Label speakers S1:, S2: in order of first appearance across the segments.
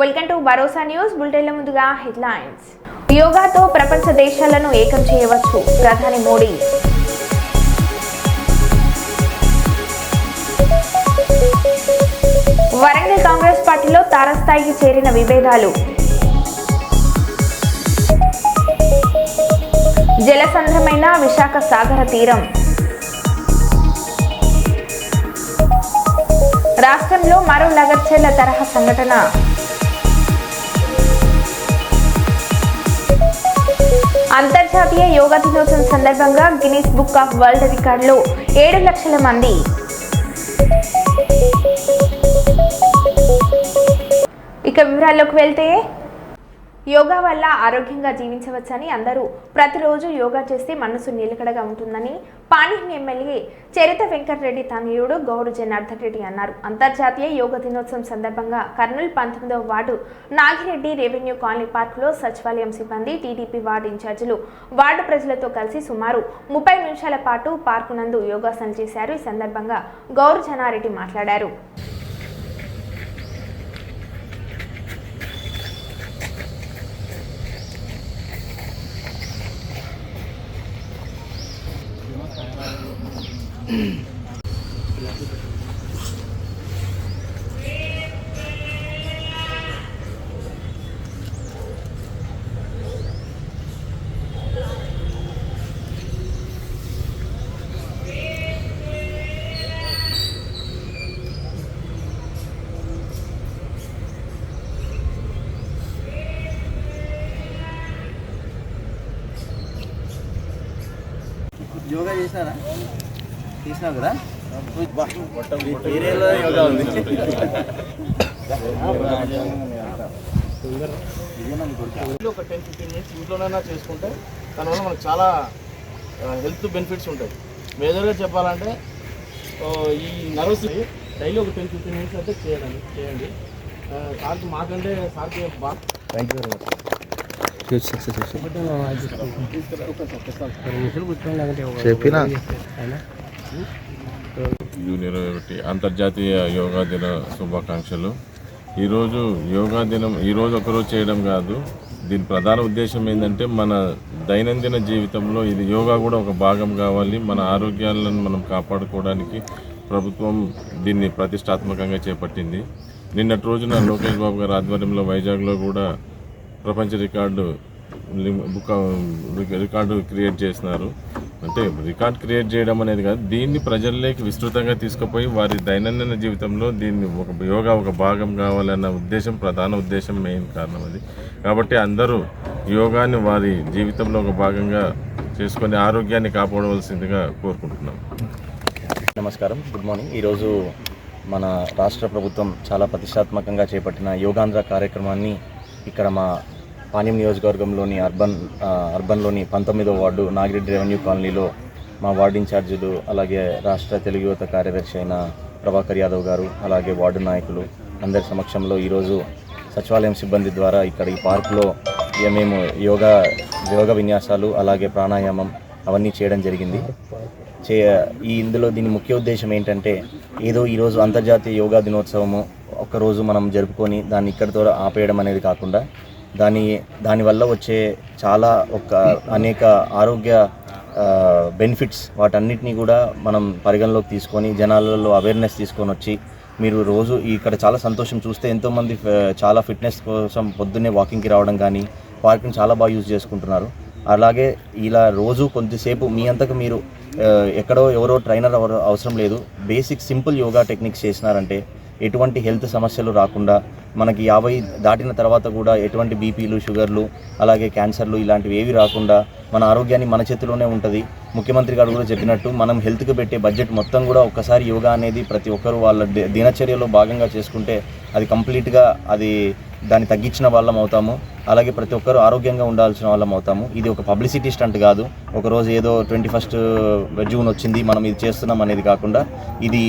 S1: Welcome to Bharosa news బులెటిన్ల ముందుగా headlines. యోగాతో ప్రపంచ దేశాలను ఏకం చేయవచ్చు ప్రధాని మోడీ. వరంగల్ కాంగ్రెస్ పార్టీలో తారస్థాయికి చేరిన విభేదాలు. జలసంద్రమైన విశాఖ సాగర తీరం. రాష్ట్రంలో మరో లగర్చెర్ల తరహా సంఘటన. అంతర్జాతీయ యోగా దినోత్సవం సందర్భంగా గిన్నిస్ బుక్ ఆఫ్ వరల్డ్ రికార్డులో 7 లక్షల మంది. ఇక వివరాల్లోకి వెళ్తే, యోగా వల్ల ఆరోగ్యంగా జీవించవచ్చని, అందరూ ప్రతిరోజు యోగా చేస్తే మనసు నిలకడగా ఉంటుందని పాణ్యం ఎమ్మెల్యే చరిత వెంకటరెడ్డి తనయుడు గౌడు జనార్దన్ రెడ్డి అన్నారు. అంతర్జాతీయ యోగా దినోత్సవం సందర్భంగా కర్నూలు 19వ వార్డు నాగిరెడ్డి రెవెన్యూ కాలనీ పార్కులో సచివాలయం సిబ్బంది, టీడీపీ వార్డు ఇన్ఛార్జీలు వార్డు ప్రజలతో కలిసి సుమారు 30 నిమిషాల పాటు పార్కు నందు యోగాసనం చేశారు. ఈ సందర్భంగా గౌడు జనారెడ్డి మాట్లాడారు.
S2: యోగా చేసినారా? తీసినావు కదా, ఏరియాలో యోగా ఉంది. ఒక 10-15 మినిట్స్ ఇంట్లోనైనా చేసుకుంటే దానివల్ల మనకు చాలా హెల్త్ బెనిఫిట్స్ ఉంటాయి. మేజర్గా చెప్పాలంటే ఈ నర్వస్ డైలీ ఒక 10-15 మినిట్స్ అయితే చేయండి. సార్కి మాకంటే సార్కి బాగా thank you very much.
S3: Junior 1 అంతర్జాతీయ యోగా దిన శుభాకాంక్షలు. ఈరోజు యోగా దినం ఈరోజు ఒకరోజు చేయడం కాదు, దీని ప్రధాన ఉద్దేశం ఏంటంటే మన దైనందిన జీవితంలో ఇది యోగా కూడా ఒక భాగం కావాలి. మన ఆరోగ్యాలను మనం కాపాడుకోవడానికి ప్రభుత్వం దీన్ని ప్రతిష్టాత్మకంగా చేపట్టింది. నిన్నటి రోజున లోకేష్ బాబు గారి ఆధ్వర్యంలో వైజాగ్లో కూడా ప్రపంచ రికార్డు క్రియేట్ చేసినారు. అంటే రికార్డ్ క్రియేట్ చేయడం అనేది కాదు, దీన్ని ప్రజల్లోకి విస్తృతంగా తీసుకుపోయి వారి దైనందిన జీవితంలో దీన్ని యోగా ఒక భాగం కావాలన్న ఉద్దేశం, ప్రధాన ఉద్దేశం, మెయిన్ కారణం అది. కాబట్టి అందరూ యోగాని వారి జీవితంలో ఒక భాగంగా చేసుకొని ఆరోగ్యాన్ని కాపాడవలసిందిగా కోరుకుంటున్నాం.
S2: నమస్కారం, గుడ్ మార్నింగ్. ఈరోజు మన రాష్ట్ర ప్రభుత్వం చాలా ప్రతిష్టాత్మకంగా చేపట్టిన యోగాంధ్ర కార్యక్రమాన్ని ఇక్కడ మా పాణ్యం నియోజకవర్గంలోని అర్బన్లోని 19వ వార్డు నాగిరెడ్డి రెవెన్యూ కాలనీలో మా వార్డు ఇన్ఛార్జీలు, అలాగే రాష్ట్ర తెలుగు యువత కార్యదర్శి అయిన ప్రభాకర్ యాదవ్ గారు, అలాగే వార్డు నాయకులు అందరి సమక్షంలో ఈరోజు సచివాలయం సిబ్బంది ద్వారా ఇక్కడ ఈ పార్కులో మేము యోగా విన్యాసాలు అలాగే ప్రాణాయామం అవన్నీ చేయడం జరిగింది. ఇందులో దీని ముఖ్య ఉద్దేశం ఏంటంటే, ఏదో ఈరోజు అంతర్జాతీయ యోగా దినోత్సవము ఒక్కరోజు మనం జరుపుకొని దాన్ని ఇక్కడితో ఆపేయడం అనేది కాకుండా, దానివల్ల వచ్చే చాలా అనేక ఆరోగ్య బెనిఫిట్స్ వాటన్నిటినీ కూడా మనం పరిగణలోకి తీసుకొని జనాలలో అవేర్నెస్ తీసుకొని వచ్చి, మీరు రోజు ఇక్కడ చాలా సంతోషం చూస్తే ఎంతోమంది చాలా ఫిట్నెస్ కోసం పొద్దున్నే వాకింగ్కి రావడం కానీ పార్క్ని చాలా బాగా యూజ్ చేసుకుంటున్నారు. అలాగే ఇలా రోజు కొద్దిసేపు మీ అంతకు మీరు ఎక్కడో ఎవరో ట్రైనర్ అవసరం లేదు, బేసిక్ సింపుల్ యోగా టెక్నిక్స్ చేసినారంటే ఎటువంటి హెల్త్ సమస్యలు రాకుండా, మనకి 50 దాటిన తర్వాత కూడా ఎటువంటి బీపీలు, షుగర్లు, అలాగే క్యాన్సర్లు ఇలాంటివి ఏవి రాకుండా మన ఆరోగ్యాన్ని మన చేతిలోనే ఉంటుంది. ముఖ్యమంత్రి గారు కూడా చెప్పినట్టు మనం హెల్త్కి పెట్టే బడ్జెట్ మొత్తం కూడా ఒక్కసారి యోగా అనేది ప్రతి ఒక్కరు వాళ్ళ దినచర్యలో భాగంగా చేసుకుంటే అది కంప్లీట్గా దాన్ని తగ్గించిన వాళ్ళం అవుతాము. అలాగే ప్రతి ఒక్కరు ఆరోగ్యంగా ఉండాల్సిన వాళ్ళం అవుతాము. ఇది ఒక పబ్లిసిటీ స్టంట్ కాదు, ఒకరోజు ఏదో 21 జూన్ వచ్చింది మనం ఇది చేస్తున్నాం అనేది కాకుండా, ఇది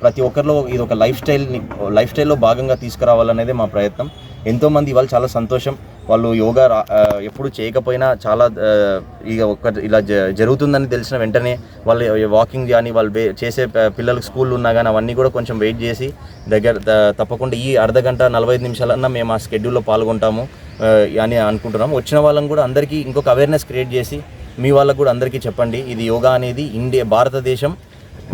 S2: ప్రతి ఒక్కరిలో ఇది ఒక లైఫ్ స్టైల్లో భాగంగా తీసుకురావాలనేదే మా ప్రయత్నం. ఎంతోమంది ఇవాళ చాలా సంతోషం వాళ్ళు యోగా ఎప్పుడు చేయకపోయినా చాలా ఇక ఇలా జరుగుతుందని తెలిసిన వెంటనే వాళ్ళు వాకింగ్ కానీ వాళ్ళు చేసే పిల్లలకు స్కూల్ ఉన్నా కానీ అవన్నీ కూడా కొంచెం వెయిట్ చేసి తప్పకుండా ఈ అర్ధగంట 45 నిమిషాలన్నా మేము ఆ స్కెడ్యూల్లో పాల్గొంటాము అని అనుకుంటున్నాం. వచ్చిన వాళ్ళని కూడా అందరికీ ఇంకొక అవేర్నెస్ క్రియేట్ చేసి మీ వాళ్ళకు కూడా అందరికీ చెప్పండి, ఇది యోగా అనేది భారతదేశం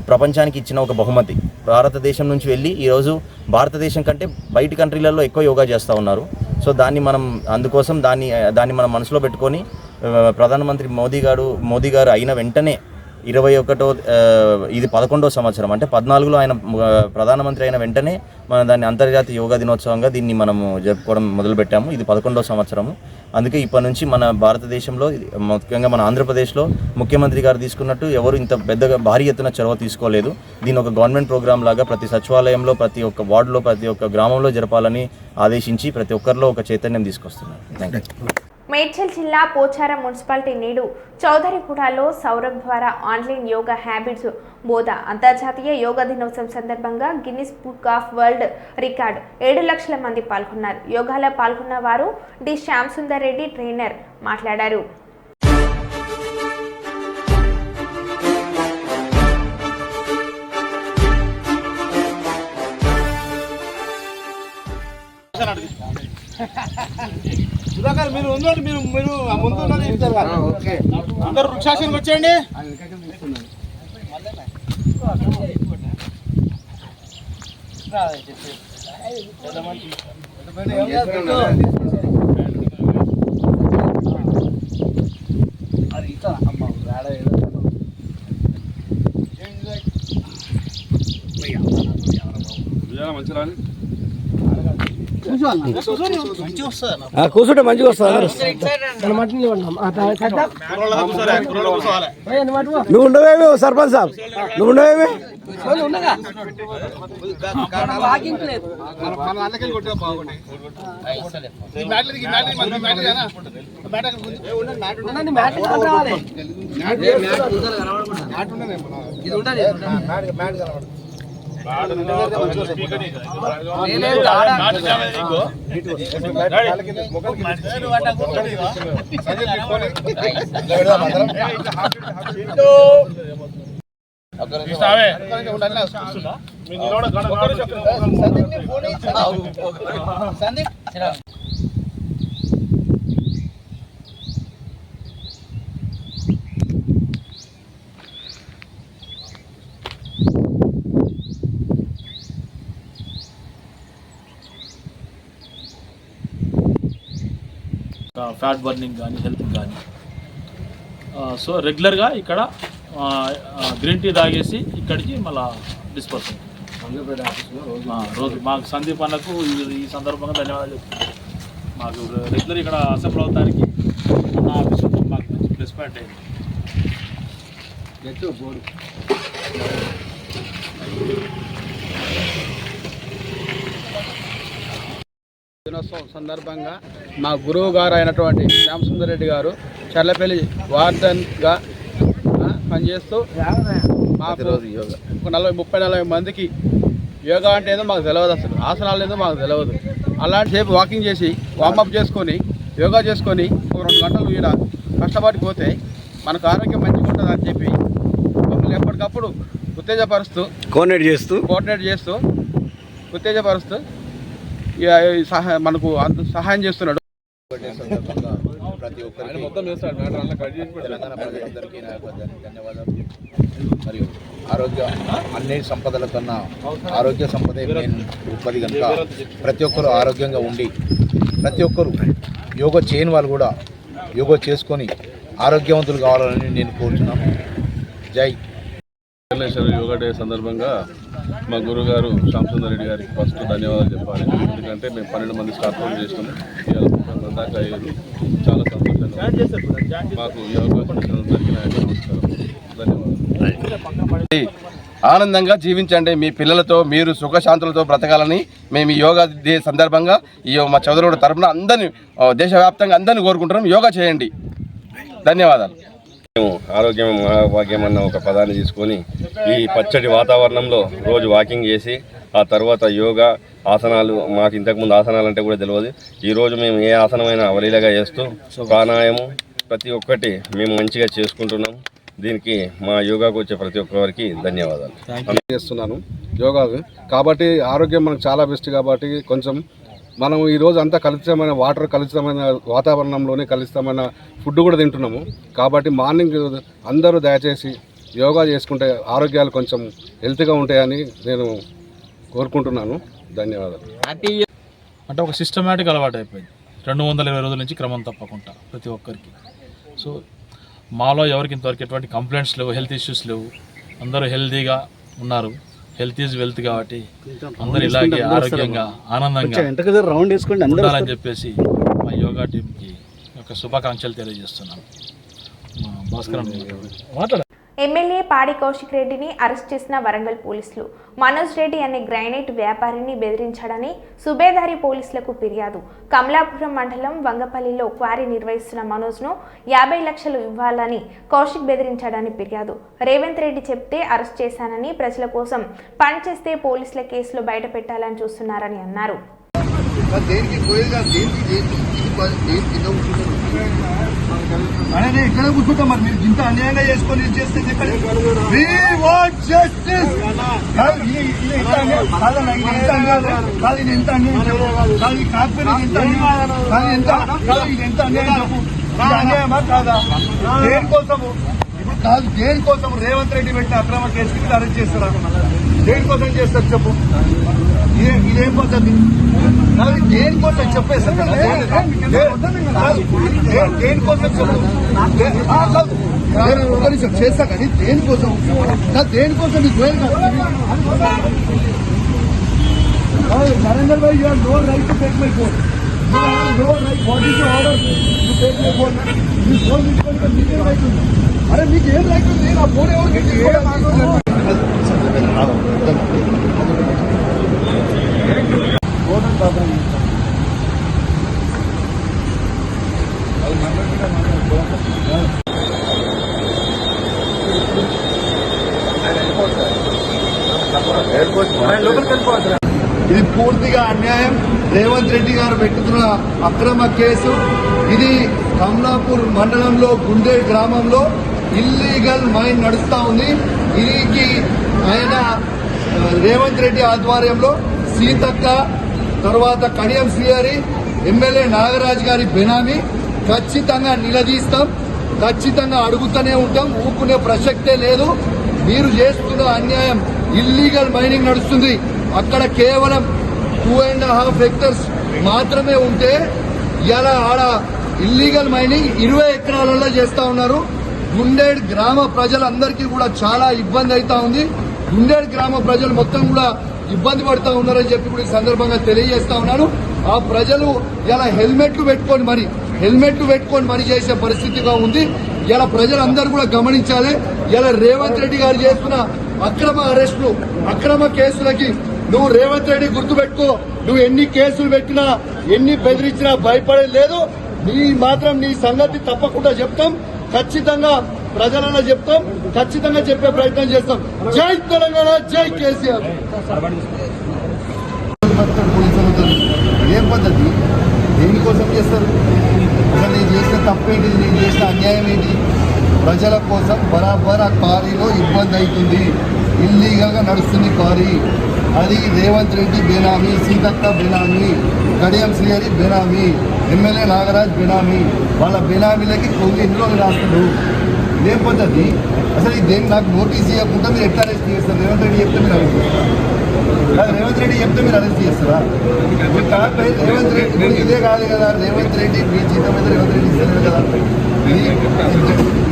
S2: ప్రపంచానికి ఇచ్చిన ఒక బహుమతి. భారతదేశం నుంచి వెళ్ళి ఈరోజు భారతదేశం కంటే బయట కంట్రీలలో ఎక్కువ యోగా చేస్తూ ఉన్నారు. సో అందుకోసం దాన్ని మనం మనసులో పెట్టుకొని ప్రధానమంత్రి మోదీ గారు అయిన వెంటనే 21వ ఇది 11వ సంవత్సరం, అంటే 14లో ఆయన ప్రధానమంత్రి అయిన వెంటనే మనం దాన్ని అంతర్జాతీయ యోగా దినోత్సవంగా దీన్ని మనము జరుపుకోవడం మొదలుపెట్టాము. ఇది 11వ సంవత్సరము. అందుకే ఇప్పటి నుంచి మన భారతదేశంలో, ముఖ్యంగా మన ఆంధ్రప్రదేశ్లో ముఖ్యమంత్రి గారు తీసుకున్నట్టు ఎవరు ఇంత పెద్దగా భారీ ఎత్తున చొరవ తీసుకోలేదు. దీని ఒక గవర్నమెంట్ ప్రోగ్రామ్ లాగా ప్రతి సచివాలయంలో, ప్రతి ఒక్క వార్డులో, ప్రతి ఒక్క గ్రామంలో జరపాలని ఆదేశించి ప్రతి ఒక్కరిలో ఒక చైతన్యం తీసుకొస్తున్నారు. Thank you.
S1: మేడ్చల్ జిల్లా పోచారం మున్సిపాలిటీ నేడు చౌదరిగూడలో సౌరభ్ ద్వారా ఆన్లైన్ యోగా హ్యాబిట్స్ బోధ అంతర్జాతీయ యోగా దినోత్సవం సందర్భంగా Guinness book of world record 7 లక్షల మంది పాల్గొన్నారు. యోగాలో పాల్గొన్న వారు డి శ్యామ్ సుందర్ రెడ్డి ట్రైనర్ మాట్లాడారు.
S4: మీరు ముందు అందరు వృక్షాసనకి వచ్చేయండి. మంచిగా
S5: కూర్చుంటే మంచిగా వస్తుంది. నువ్వు ఉండవేమి సర్పంచ్ సాబ్, నువ్వు ఉండవేమి
S6: ఫ్యాట్ బర్నింగ్ కానీ హెల్త్ కానీ. సో రెగ్యులర్గా ఇక్కడ గ్రీన్ టీ తాగేసి ఇక్కడికి మళ్ళీ డిస్పర్స్ రోజు మాకు సందీప్ అన్నకు ఈ సందర్భంగా ధన్యవాదాలు చెప్తున్నాను. మాకు రెగ్యులర్ ఇక్కడ అసెంబ్లీ అవడానికి నా ఆఫీస్ మాకు మంచి ప్లస్ పాయింట్ అయింది.
S4: దినోత్సవం సందర్భంగా మా గురువు గారు అయినటువంటి శ్యామ్ సుందర్ రెడ్డి గారు చర్లపల్లి వార్డన్గా పనిచేస్తూ మాకు 30-40 మందికి యోగా అంటే ఏదో మాకు తెలియదు, అసలు ఆసనాలు ఏదో మాకు తెలియదు. అలాంటి సేపు వాకింగ్ చేసి వార్మప్ చేసుకొని యోగా చేసుకొని ఒక 2 గంటలు ఈడ కష్టపడిపోతే మనకు ఆరోగ్యం మంచిగా ఉంటుంది అని చెప్పి మమ్మల్ని ఎప్పటికప్పుడు ఉత్తేజపరుస్తూ కోఆర్డినేట్ చేస్తూ ఉత్తేజపరుస్తూ మనకు అంత సహాయం చేస్తున్నాడు.
S2: ప్రతి ఒక్కరికి తెలంగాణ ప్రజలందరికీ నా యొక్క ధన్యవాదాలు. మరియు అన్ని సంపదల కన్నా ఆరోగ్య సంపదే మెయిన్ ఉత్పత్తి కనుక ప్రతి ఒక్కరు ఆరోగ్యంగా ఉండి ప్రతి ఒక్కరు యోగా చేయని వాళ్ళు కూడా యోగా చేసుకొని ఆరోగ్యవంతులు కావాలని నేను కోరుతున్నాను. జై
S3: యోగా డే సందర్భంగా మా గురుగారు శ్యామ్ సుందర్ రెడ్డి గారికి ఫస్ట్ ధన్యవాదాలు చెప్పాలి. ఎందుకంటే మేము 12 మంది స్టార్ట్ చేసినాము, ఇవాళ దాకా అయ్యారు. చాలా సంతోషంగా మాకు ఈ అవకాశం ఇచ్చినందుకు నా యొక్క నమస్కారం, ధన్యవాదాలు.
S7: ఆనందంగా జీవించండి, మీ పిల్లలతో మీరు సుఖశాంతులతో బ్రతకాలని మేము ఈ యోగా డే సందర్భంగా మా చౌదరిగూడ తరఫున అందరినీ దేశవ్యాప్తంగా అందరినీ కోరుకుంటున్నాం. యోగా చేయండి. ధన్యవాదాలు. మేము ఆరోగ్యం మహాభాగ్యం అన్న ఒక పదాన్ని తీసుకొని ఈ పచ్చటి వాతావరణంలో రోజు వాకింగ్ చేసి ఆ తర్వాత యోగా ఆసనాలు, మాకు ఇంతకుముందు ఆసనాలు అంటే కూడా తెలియదు. ఈరోజు మేము ఏ ఆసనమైనా అవలీలగా చేస్తూ ప్రాణాయామం ప్రతి ఒక్కటి మేము మంచిగా చేసుకుంటున్నాం. దీనికి మా యోగాకు వచ్చే ప్రతి ఒక్కరికి ధన్యవాదాలు
S4: చేస్తున్నాను. యోగా కాబట్టి ఆరోగ్యం మనకు చాలా బెస్ట్. కాబట్టి కొంచెం మనం ఈరోజు అంతా కలుషితమైన వాటర్, కలుషితమైన వాతావరణంలోనే కలుషితమైన ఫుడ్ కూడా తింటున్నాము. కాబట్టి మార్నింగ్ అందరూ దయచేసి యోగా చేసుకుంటే ఆరోగ్యాలు కొంచెం హెల్త్గా ఉంటాయని నేను కోరుకుంటున్నాను. ధన్యవాదాలు.
S6: అంటే ఒక సిస్టమేటిక్ అలవాటు అయిపోయింది 220 రోజుల నుంచి క్రమం తప్పకుండా ప్రతి ఒక్కరికి. సో మాలో ఎవరికి ఇంతవరకు ఎటువంటి కంప్లైంట్స్ లేవు, హెల్త్ ఇష్యూస్ లేవు, అందరూ హెల్తీగా ఉన్నారు. హెల్త్ ఈజ్ వెల్త్ కాబట్టి అందరూ ఇలాగే ఆరోగ్యంగా ఆనందంగా
S5: రౌండ్ వేసుకోండి
S6: ఉండాలని చెప్పేసి మా యోగా టీంకి ఒక శుభాకాంక్షలు తెలియజేస్తున్నాను. భాస్కరన్ మాట్లాడారు.
S1: ఎమ్మెల్యే పాడి కౌశిక్ రెడ్డిని అరెస్ట్ చేసిన వరంగల్ పోలీసులు. మనోజ్ రెడ్డి అనే గ్రైనైట్ వ్యాపారిని బెదిరించాడని సుబేదారి పోలీసులకు ఫిర్యాదు. కమలాపురం మండలం వంగపల్లిలో క్వారీ నిర్వహిస్తున్న మనోజ్ను 50 లక్షలు ఇవ్వాలని కౌశిక్ బెదిరించాడని ఫిర్యాదు. రేవంత్ రెడ్డి చెప్తే అరెస్ట్ చేశానని, ప్రజల కోసం పనిచేస్తే పోలీసుల కేసులో బయట పెట్టాలని చూస్తున్నారని అన్నారు.
S5: ఇక్కడ కూర్చుంటాం మరి, మీరు ఇంత అన్యాయంగా చేసుకొని చేస్తే అన్యాయమా కాదా? దేనికోసము ఇప్పుడు కాదు, దేనికోసం రేవంత్ రెడ్డి పెట్టిన అక్రమ కేసు అరెస్ట్ చేస్తారా? దేనికోసం చేస్తారు చెప్పు? ఇదేం పద్ధతి? దేనికోసం చెప్పేస్తారు కదా, దేనికోసం చెప్పు. ఒక నిమిషం చేస్తా కానీ దేనికోసం, దేనికోసం నీకు నరేందర్ భాయ్, you have no right to take my phone. You have no right. What is your order to take my phone? మీ ఫోన్ తీసుకొని మీకేం రైట్ ఉంది? అరే మీకు ఏం రైట్ ఉంది? నా ఫోన్ ఎవరికి? ఇది పూర్తిగా అన్యాయం. రేవంత్ రెడ్డి గారు పెట్టుతున్న అక్రమ కేసు ఇది. కమలాపూర్ మండలంలో గుండే గ్రామంలో ఇల్లీగల్ మైన్ నడుస్తా ఉంది. దీనికి ఆయన రేవంత్ రెడ్డి ఆధ్వర్యంలో సీతక్క, తర్వాత కడియం శ్రీహరి, ఎమ్మెల్యే నాగరాజ్ గారి బెనామీ ఖచ్చితంగా నిలదీస్తాం, ఖచ్చితంగా అడుగుతూనే ఉంటాం. ఊపుకునే ప్రసక్తే లేదు. మీరు చేస్తున్న అన్యాయం. ఇల్లీగల్ మైనింగ్ నడుస్తుంది అక్కడ. కేవలం 2.5 హెక్టర్స్ మాత్రమే ఉంటే ఇలా ఆడ ఇల్లీగల్ మైనింగ్ 20 ఎకరాలలో చేస్తా ఉన్నారు. గుండేడ్ గ్రామ ప్రజలందరికీ కూడా చాలా ఇబ్బంది అవుతా ఉంది. గుండేడ్ గ్రామ ప్రజలు మొత్తం కూడా ఇబ్బంది పడుతూ ఉన్నారని చెప్పి కూడా ఈ సందర్భంగా తెలియజేస్తా ఉన్నాను. ఆ ప్రజలు ఇలా హెల్మెట్లు పెట్టుకొని మరి చేసే పరిస్థితిగా ఉంది. ఇలా ప్రజలందరూ కూడా గమనించాలి. ఇలా రేవంత్ రెడ్డి గారు చేస్తున్న అక్రమ అరెస్టులు, అక్రమ కేసులకి నువ్వు రేవంత్ రెడ్డి గుర్తుపెట్టుకో. నువ్వు ఎన్ని కేసులు పెట్టినా, ఎన్ని బెదిరించినా భయపడేది లేదు. నీ సంగతి తప్పకుండా చెప్తాం. ఖచ్చితంగా ప్రజలలో చెప్తాం, ఖచ్చితంగా చెప్పే ప్రయత్నం చేస్తాం. జై తెలంగాణ, జై కేసీఆర్. ఏం పద్ధతి? దేనికోసం చేస్తారు? అసలు నేను చేసిన తప్పేంటిది? నేను చేసిన అన్యాయం ఏంటి? ప్రజల కోసం బరాబర్ ఆ క్వారీలో ఇబ్బంది అవుతుంది. ఇల్లీగల్గా నడుస్తుంది క్వారీ. అది రేవంత్ రెడ్డి బెనామీ, సీతక్క బెనామీ, కడియం శ్రీహరి బెనామీ, ఎమ్మెల్యే నాగరాజ్ బెనామీ. వాళ్ళ బెనామీలకి కొన్ని ఎన్ని రోజులు రాస్తారు? ఇదేం పద్ధతి? అసలు దేని నాకు నోటీస్ ఇవ్వకుండా మీరు ఎట్లా అరెస్ట్ చేస్తారు? రేవంత్ రెడ్డి చెప్తే మీరు అరెస్ట్ చేస్తారు? రేవంత్ రెడ్డి చెప్తే మీరు అరెస్ట్ చేస్తారా? రేవంత్ రెడ్డి ఇదే కాదు కదా. రేవంత్ రెడ్డి మీ జీతం మీద రేవంత్ రెడ్డి ఇస్తలేదు కదా.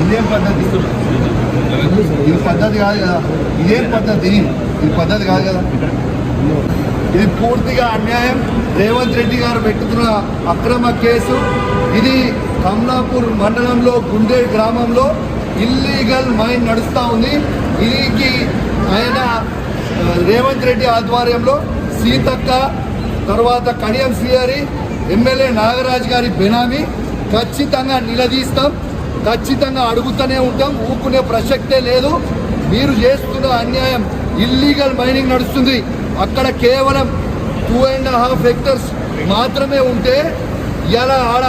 S5: ఇదేం పద్ధతి? ఇది పద్ధతి కాదు కదా. ఇదేం పద్ధతి? ఇది పద్ధతి కాదు కదా. ఇది పూర్తిగా అన్యాయం. రేవంత్ రెడ్డి గారు పెట్టుతున్న అక్రమ కేసు ఇది. కమలాపూర్ మండలంలో గుండే గ్రామంలో ఇల్లీగల్ మైన్ నడుస్తూ ఉంది. దీనికి ఆయన రేవంత్ రెడ్డి ఆధ్వర్యంలో సీతక్క, తర్వాత కడియం శ్రీహరి, ఎమ్మెల్యే నాగరాజ్ గారి బెనామీ ఖచ్చితంగా నిలదీస్తాం, ఖచ్చితంగా అడుగుతూనే ఉంటాం, ఊరుకునే ప్రసక్తే లేదు. మీరు చేస్తున్న అన్యాయం, ఇల్లీగల్ మైనింగ్ నడుస్తుంది. అక్కడ కేవలం 2.5 హెక్టర్స్ మాత్రమే ఉంటే ఇలా ఆడ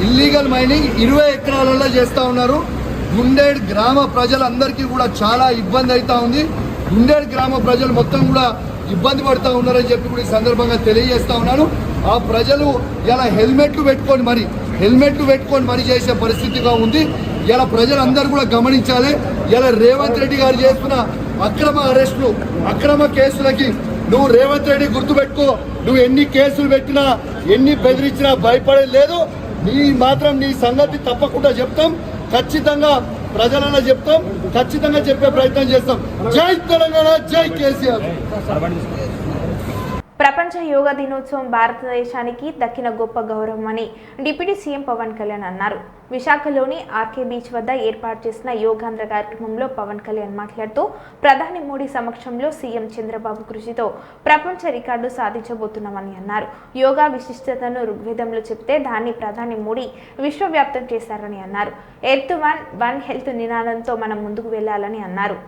S5: ఇల్లీగల్ మైనింగ్ 20 ఎకరాలలో చేస్తూ ఉన్నారు. గుండేడ్ గ్రామ ప్రజలందరికీ కూడా చాలా ఇబ్బంది అవుతా ఉంది. గుండేడ్ గ్రామ ప్రజలు మొత్తం కూడా ఇబ్బంది పడుతూ ఉన్నారని చెప్పి కూడా ఈ సందర్భంగా తెలియజేస్తా ఉన్నాను. ఆ ప్రజలు ఇలా హెల్మెట్లు పెట్టుకొని మరి చేసే పరిస్థితిగా ఉంది. ఇలా ప్రజలందరూ కూడా గమనించాలి. ఇలా రేవంత్ రెడ్డి గారు చేస్తున్న అక్రమ అరెస్టులు, అక్రమ కేసులకి నువ్వు రేవంత్ రెడ్డి గుర్తుపెట్టుకో, నువ్వు ఎన్ని కేసులు పెట్టినా ఎన్ని బెదిరించినా భయపడేది లేదు. నీ సంగతి తప్పకుండా చెప్తాం, ఖచ్చితంగా ప్రజలన్నా చెప్తాం, ఖచ్చితంగా చెప్పే ప్రయత్నం చేస్తాం. జై తెలంగాణ, జై కేసీఆర్.
S1: ప్రపంచ యోగా దినోత్సవం భారతదేశానికి దక్కిన గొప్ప గౌరవం అని డిప్యూటీ సీఎం పవన్ కళ్యాణ్ అన్నారు. విశాఖలోని ఆర్కే బీచ్ వద్ద ఏర్పాటు చేసిన యోగాంధ్ర కార్యక్రమంలో పవన్ కళ్యాణ్ మాట్లాడుతూ ప్రధాని మోడీ సమక్షంలో సీఎం చంద్రబాబు కృషితో ప్రపంచ రికార్డు సాధించబోతున్నామని అన్నారు. యోగా విశిష్టతను ఋగ్వేదంలో చెప్తే దాన్ని ప్రధాని మోడీ విశ్వవ్యాప్తం చేశారని అన్నారు. ఎర్త్ వన్ హెల్త్ నినాదంతో మనం ముందుకు వెళ్లాలని అన్నారు.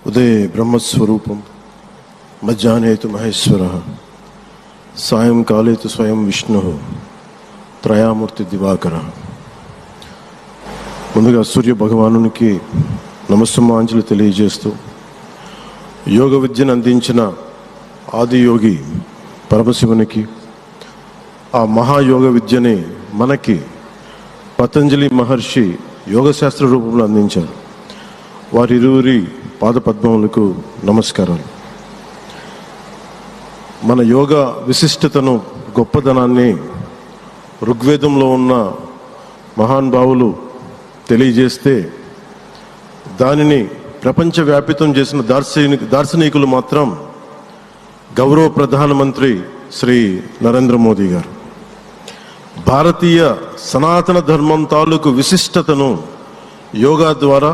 S8: ఉదయ బ్రహ్మస్వరూపం, మధ్యాహ్నేతు మహేశ్వర, సాయంకాలేతు స్వయం విష్ణు, త్రయామూర్తి దివాకర. ముందుగా సూర్య భగవానునికి నమస్సుమాంజలి తెలియజేస్తూ, యోగ విద్యను అందించిన ఆదియోగి పరమశివునికి, ఆ మహాయోగ విద్యని మనకి పతంజలి మహర్షి యోగశాస్త్ర రూపంలో అందించారు. వారిరువురి పాదపద్మములకు నమస్కారాలు. మన యోగా విశిష్టతను, గొప్పదనాన్ని ఋగ్వేదంలో ఉన్న మహానుభావులు తెలియజేస్తే దానిని ప్రపంచవ్యాపితం చేసిన దార్శనికులు మాత్రం గౌరవ ప్రధానమంత్రి శ్రీ నరేంద్ర మోదీ గారు. భారతీయ సనాతన ధర్మం తాలూకు విశిష్టతను యోగా ద్వారా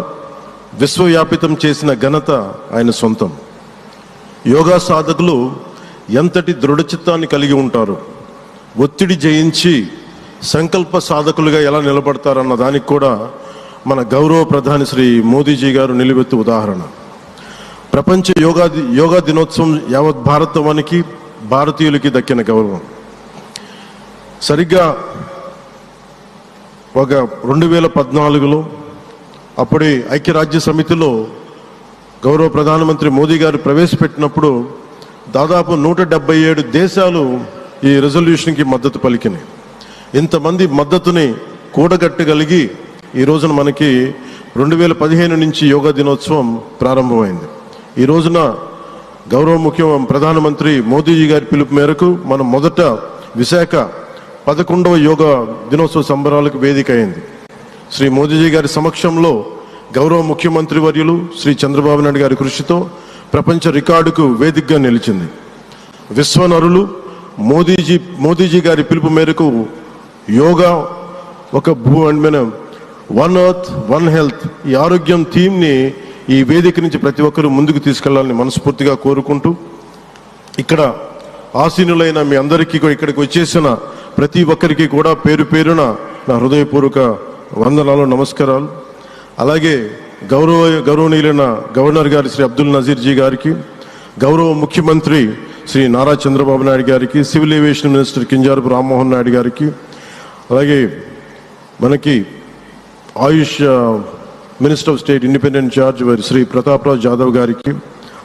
S8: విశ్వవ్యాపితం చేసిన ఘనత ఆయన సొంతం. యోగా సాధకులు ఎంతటి దృఢచిత్తాన్ని కలిగి ఉంటారు, ఒత్తిడి జయించి సంకల్ప సాధకులుగా ఎలా నిలబడతారన్న దానికి కూడా మన గౌరవ ప్రధాని శ్రీ మోదీజీ గారు నిలువెత్తు ఉదాహరణ. ప్రపంచ యోగా దినోత్సవం యావత్ భారతవానికి, భారతీయులకి దక్కిన గౌరవం. సరిగ్గా ఒక 2014లో అప్పుడే ఐక్యరాజ్య సమితిలో గౌరవ ప్రధానమంత్రి మోదీ గారు ప్రవేశపెట్టినప్పుడు దాదాపు 177 దేశాలు ఈ రెజల్యూషన్కి మద్దతు పలికినాయి. ఇంతమంది మద్దతుని కూడగట్టగలిగి ఈ రోజున మనకి 2015 నుంచి యోగా దినోత్సవం ప్రారంభమైంది. ఈ రోజున గౌరవ ప్రధానమంత్రి మోదీజీ గారి పిలుపు మేరకు మనం మొదట విశాఖ 11వ యోగా దినోత్సవ సంబరాలకు వేదిక అయింది. శ్రీ మోదీజీ గారి సమక్షంలో గౌరవ ముఖ్యమంత్రి వర్యులు శ్రీ చంద్రబాబు నాయుడు గారి కృషితో ప్రపంచ రికార్డుకు వేదికగా నిలిచింది. విశ్వనరులు మోదీజీ గారి పిలుపు మేరకు యోగా ఒక వన్ ఎర్త్ వన్ హెల్త్, ఈ ఆరోగ్యం థీమ్ని ఈ వేదిక నుంచి ప్రతి ఒక్కరూ ముందుకు తీసుకెళ్లాలని మనస్ఫూర్తిగా కోరుకుంటూ, ఇక్కడ ఆసీనులైన మీ అందరికీ ఇక్కడికి వచ్చేసిన ప్రతి ఒక్కరికి కూడా పేరు పేరున నా హృదయపూర్వక వందనాలు, నమస్కారాలు. అలాగే గౌరవనీయులైన గవర్నర్ గారి శ్రీ అబ్దుల్ నజీర్జీ గారికి, గౌరవ ముఖ్యమంత్రి శ్రీ నారా చంద్రబాబు నాయుడు గారికి, civil aviation minister Kinjarapu Rammohan Naidu గారికి, అలాగే మనకి Ayush minister of state independent charge Shri Prataprao Jadhav గారికి,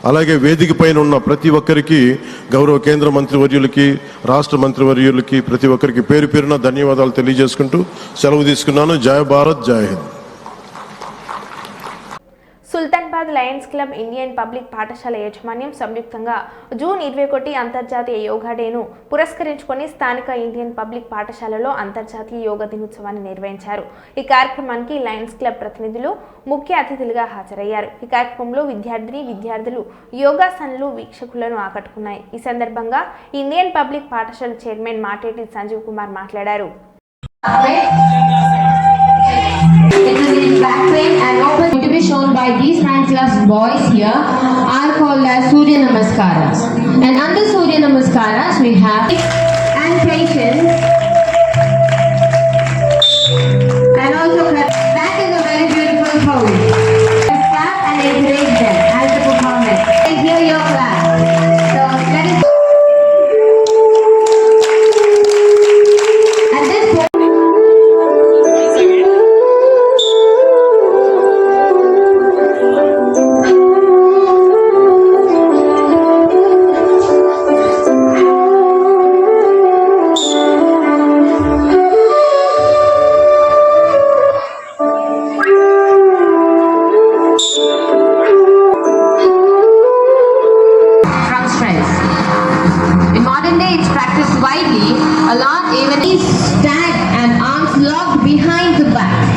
S8: అలాగే వేదిక పైన ఉన్న ప్రతి ఒక్కరికి, గౌరవ కేంద్ర మంత్రివర్యులకి, రాష్ట్ర మంత్రివర్యులకి, ప్రతి ఒక్కరికి పేరు పేరున ధన్యవాదాలు తెలియజేసుకుంటూ సెలవు తీసుకున్నాను. జై భారత్, జై Hind.
S1: Sultanabad Lions club Indian public పాఠశాల యాజమాన్యం సంయుక్తంగా జూన్ 21 అంతర్జాతీయ యోగా డేను పురస్కరించుకొని స్థానిక ఇండియన్ పబ్లిక్ పాఠశాలలో అంతర్జాతీయ యోగా దినోత్సవాన్ని నిర్వహించారు. ఈ కార్యక్రమానికి లయన్స్ క్లబ్ ప్రతినిధులు ముఖ్య అతిథులుగా హాజరయ్యారు. ఈ కార్యక్రమంలో విద్యార్థులు యోగాసనాలు వీక్షకులను ఆకట్టుకున్నాయి. ఈ సందర్భంగా ఇండియన్ పబ్లిక్ పాఠశాల చైర్మన్ మాటేటి సంజీవ్ కుమార్ మాట్లాడారు.
S9: Back pain and open to be shown by these 9th class boys here are called as Surya Namaskaras. And under Surya Namaskaras we have and patience practiced widely, along even stand and arms locked behind the back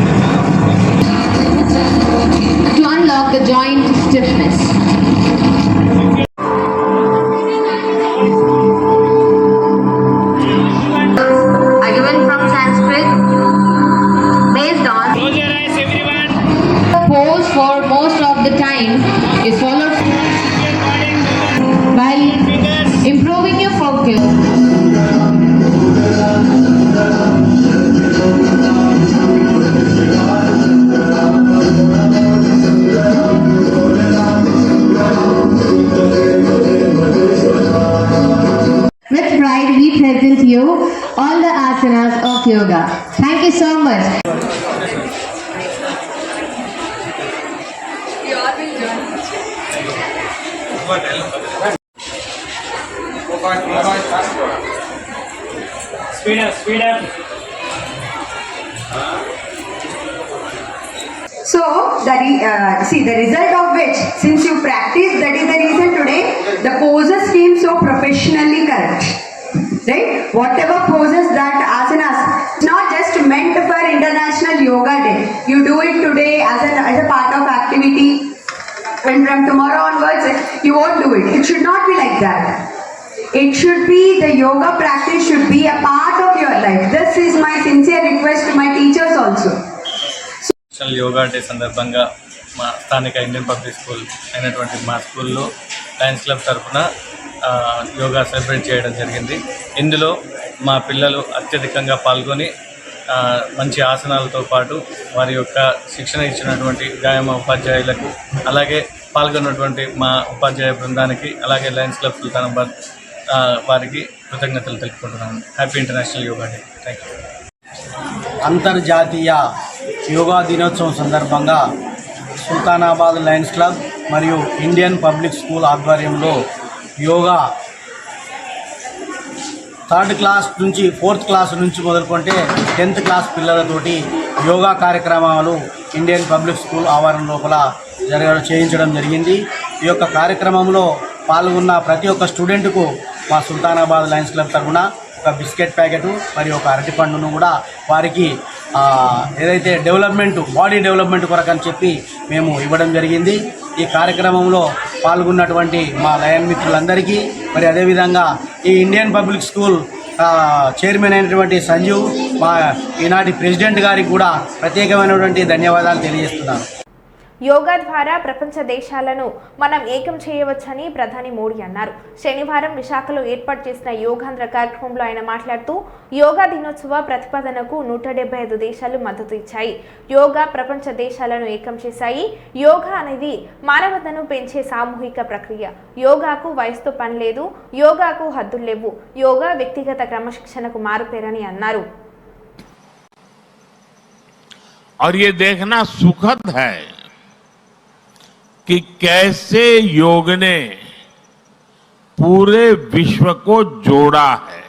S9: to unlock the joint stiffness. Are given from Sanskrit based on the pose for most of the time is followed while improving your focus. With pride, we present you all the asanas of yoga. Thank you so much.
S6: Speed up.
S10: So, the result of which, since you practice, that is the reason today the poses came so professionally correct. Right? Whatever poses that asanas, it's not just meant for International Yoga Day. You do it today as a part of activity, and from tomorrow onwards, you won't do it. It should not be like that. It should be, the yoga practice should be a part of your life. This is my sincere request to my teachers also.
S11: National yoga day సందర్భంగా మా స్థానిక Indian public school అయినటువంటి మా స్కూల్లో Lions club తరఫున yoga celebrate చేయడం జరిగింది. ఇందులో మా పిల్లలు అత్యధికంగా పాల్గొని మంచి ఆసనాలతో పాటు వారి యొక్క శిక్షణ ఇచ్చినటువంటి వ్యాయామ ఉపాధ్యాయులకు, అలాగే పాల్గొన్నటువంటి మా ఉపాధ్యాయ బృందానికి, అలాగే లయన్స్ క్లబ్ సుల్తానాబాద్ వారికి కృతజ్ఞతలు తెలుపుకుంటున్నాను. Happy international yoga day. Thank you.
S4: అంతర్జాతీయ యోగా దినోత్సవం సందర్భంగా సుల్తానాబాద్ లయన్స్ క్లబ్ మరియు ఇండియన్ పబ్లిక్ స్కూల్ ఆధ్వర్యంలో యోగా 3rd క్లాస్ నుంచి 4th క్లాస్ నుంచి మొదలుకుంటే 10th క్లాస్ పిల్లలతోటి యోగా కార్యక్రమాలు ఇండియన్ పబ్లిక్ స్కూల్ ఆవరణ లోపల చేయించడం జరిగింది. ఈ యొక్క కార్యక్రమంలో పాల్గొన్న ప్రతి ఒక్క స్టూడెంట్కు మా సుల్తానాబాద్ లయన్స్ క్లబ్ తరఫున ఒక బిస్కెట్ ప్యాకెట్ మరియు ఒక అరటి పండును కూడా వారికి ఏదైతే బాడీ డెవలప్మెంట్ కొరకని చెప్పి మేము ఇవ్వడం జరిగింది. ఈ కార్యక్రమంలో పాల్గొన్నటువంటి మా లయన్ మిత్రులందరికీ, మరి అదేవిధంగా ఈ ఇండియన్ పబ్లిక్ స్కూల్ చైర్మన్ అయినటువంటి సంజీవ్, మా ఈనాటి ప్రెసిడెంట్ గారికి కూడా ప్రత్యేకమైనటువంటి ధన్యవాదాలు తెలియజేస్తున్నాను.
S1: యోగా ద్వారా ప్రపంచ దేశాలను మనం ఏకం చేయవచ్చని ప్రధాని మోడీ అన్నారు. శనివారం విశాఖలో ఏర్పాటు చేసిన యోగాంధ్ర కార్యక్రమంలో ఆయన మాట్లాడుతూ, యోగా దినోత్సవ ప్రతిపాదనకు 175 దేశాలు మద్దతు ఇచ్చాయి. యోగా ప్రపంచ దేశాలను ఏకం చేశాయి. యోగా అనేది మానవతను పెంచే సామూహిక ప్రక్రియ. యోగాకు వయసుతో పని లేదు, యోగాకు హద్దులు లేవు. యోగా వ్యక్తిగత క్రమశిక్షణకు మారుపేరని అన్నారు.
S3: और ये देखना सुखद है कि कैसे योग ने पूरे विश्व को जोड़ा है।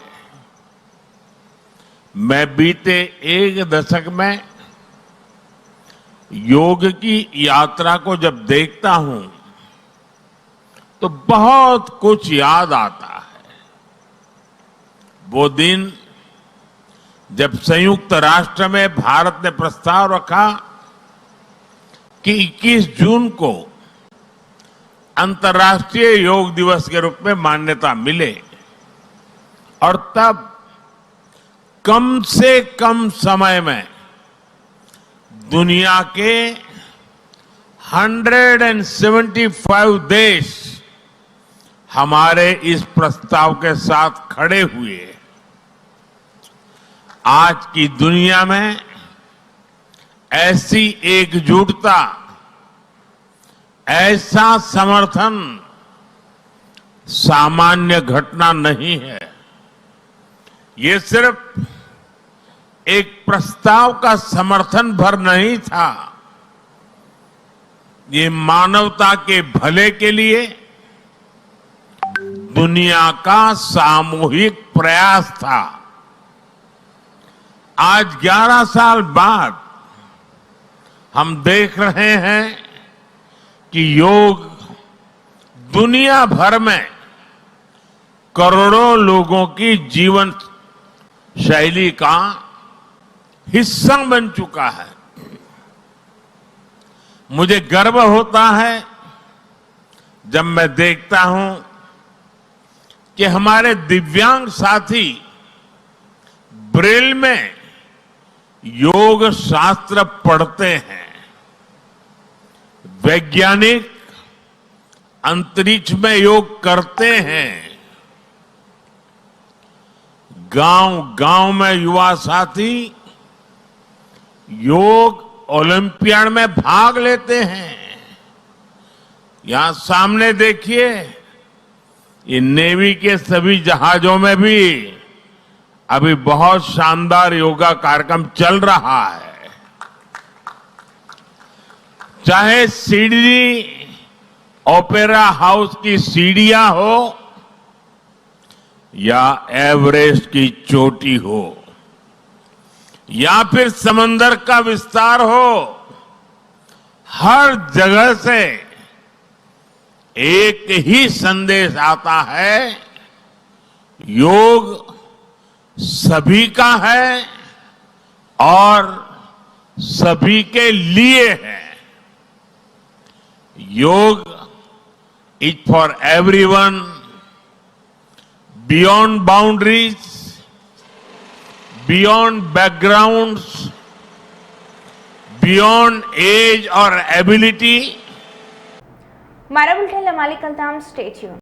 S3: मैं बीते 1 दशक में योग की यात्रा को जब देखता हूं तो बहुत कुछ याद आता है। वो दिन जब संयुक्त राष्ट्र में भारत ने प्रस्ताव रखा कि 21 जून को अंतर्राष्ट्रीय योग दिवस के रूप में मान्यता मिले, और तब कम से कम समय में दुनिया के 175 देश हमारे इस प्रस्ताव के साथ खड़े हुए। आज की दुनिया में ऐसी एकजुटता, ऐसा समर्थन सामान्य घटना नहीं है। ये सिर्फ एक प्रस्ताव का समर्थन भर नहीं था, ये मानवता के भले के लिए दुनिया का सामूहिक प्रयास था। आज 11 साल बाद हम देख रहे हैं कि योग दुनिया भर में करोड़ों लोगों की जीवन शैली का हिस्सा बन चुका है। मुझे गर्व होता है जब मैं देखता हूं कि हमारे दिव्यांग साथी ब्रेल में योग शास्त्र पढ़ते हैं, वैज्ञानिक अंतरिक्ष में योग करते हैं, गांव-गांव में युवा साथी योग ओलंपियाड में भाग लेते हैं। यहां सामने देखिए, ये नेवी के सभी जहाजों में भी अभी बहुत शानदार योगा कार्यक्रम चल रहा है। चाहे सिडनी ओपेरा हाउस की सीढ़ियां हो या एवरेस्ट की चोटी हो या फिर समंदर का विस्तार हो, हर जगह से एक ही संदेश आता है, योग सभी का है और सभी के लिए है। Yoga is for everyone, beyond boundaries, beyond backgrounds, beyond age और एबिलिटी।
S1: మరో బులెటిన్లో మళ్ళీ కలుద్దాం. Stay tune.